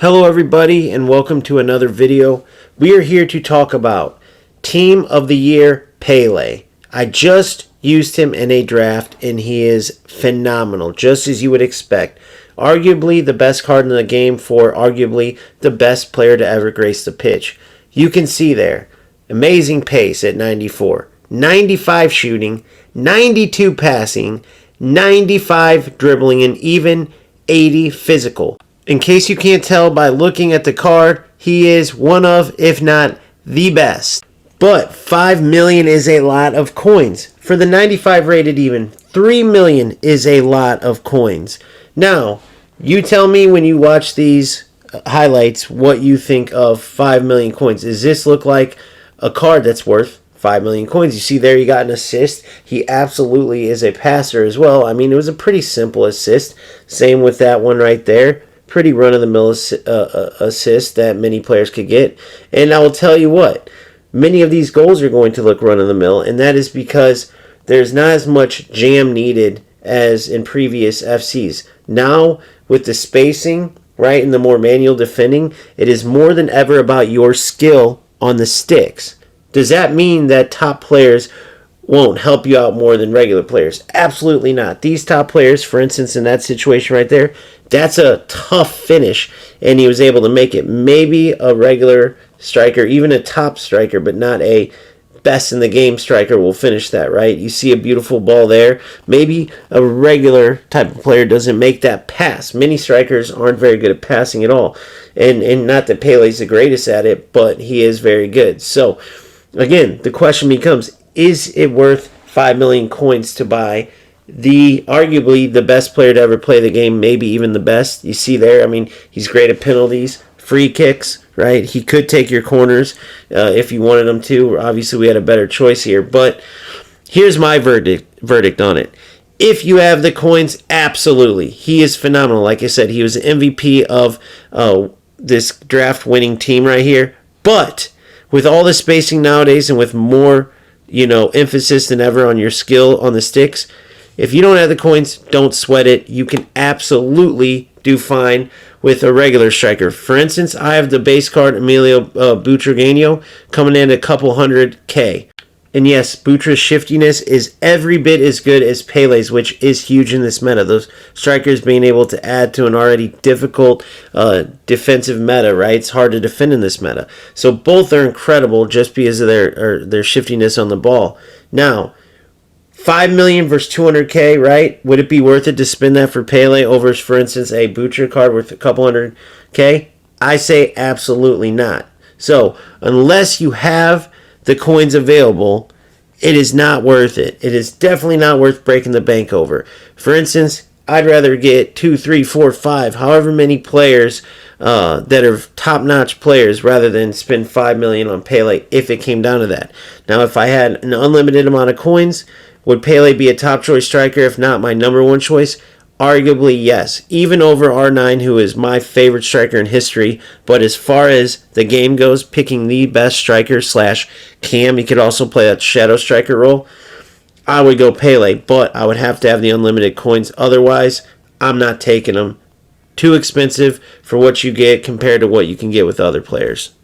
Hello everybody and welcome to another video. We are here to talk about Team of the Year Pele. I just used him in a draft and he is phenomenal, just as you would expect. Arguably the best card in the game for arguably the best player to ever grace the pitch. You can see there, amazing pace at 94, 95 shooting, 92 passing, 95 dribbling, and even 80 physical. In case you can't tell by looking at the card, he is one of, if not the best. But 5 million is a lot of coins. For the 95 rated even, 3 million is a lot of coins. Now, you tell me when you watch these highlights what you think of 5 million coins. Does this look like a card that's worth 5 million coins? You see there he got an assist. He absolutely is a passer as well. I mean, it was a pretty simple assist. Same with that one right there. Pretty run-of-the-mill assist that many players could get. And I will tell you what, many of these goals are going to look run-of-the-mill, and that is because there's not as much jam needed as in previous FCs. Now, with the spacing, right, and the more manual defending, it is more than ever about your skill on the sticks. Does that mean that top players won't help you out more than regular players? Absolutely not. These top players, for instance, in that situation right there, that's a tough finish, and he was able to make it. Maybe a regular striker, even a top striker, but not a best in the game striker will finish that, right? You see a beautiful ball there. Maybe a regular type of player doesn't make that pass. Many strikers aren't very good at passing at all. And not that Pele's the greatest at it, but he is very good. So, again, the question becomes, is it worth 5 million coins to buy the arguably the best player to ever play the game, maybe even the best? You see there, I mean, he's great at penalties, free kicks, right? He could take your corners if you wanted him to. Obviously, we had a better choice here, but here's my verdict on it. If you have the coins, absolutely. He is phenomenal. Like I said, he was the MVP of this draft-winning team right here. But with all the spacing nowadays and with more emphasis than ever on your skill on the sticks, if you don't have the coins, don't sweat it. You can absolutely do fine with a regular striker. For instance, I have the base card Emilio Butragueño coming in a couple $100K. And yes, Butra's shiftiness is every bit as good as Pele's, which is huge in this meta. Those strikers being able to add to an already difficult defensive meta, right? It's hard to defend in this meta. So both are incredible just because of their shiftiness on the ball. Now, 5 million versus 200K, right? Would it be worth it to spend that for Pele over, for instance, a Butra card worth a couple $100K? I say absolutely not. So, unless you have the coins available, it is not worth it. It is definitely not worth breaking the bank over. For instance, I'd rather get 2, 3, 4, 5, however many players that are top-notch players rather than spend 5 million on Pele if it came down to that. Now, if I had an unlimited amount of coins, would Pele be a top choice striker, if not my number one choice? Arguably, yes. Even over R9, who is my favorite striker in history. But as far as the game goes, picking the best striker / cam, he could also play that shadow striker role, I would go Pele. But I would have to have the unlimited coins. Otherwise, I'm not taking them. Too expensive for what you get compared to what you can get with other players.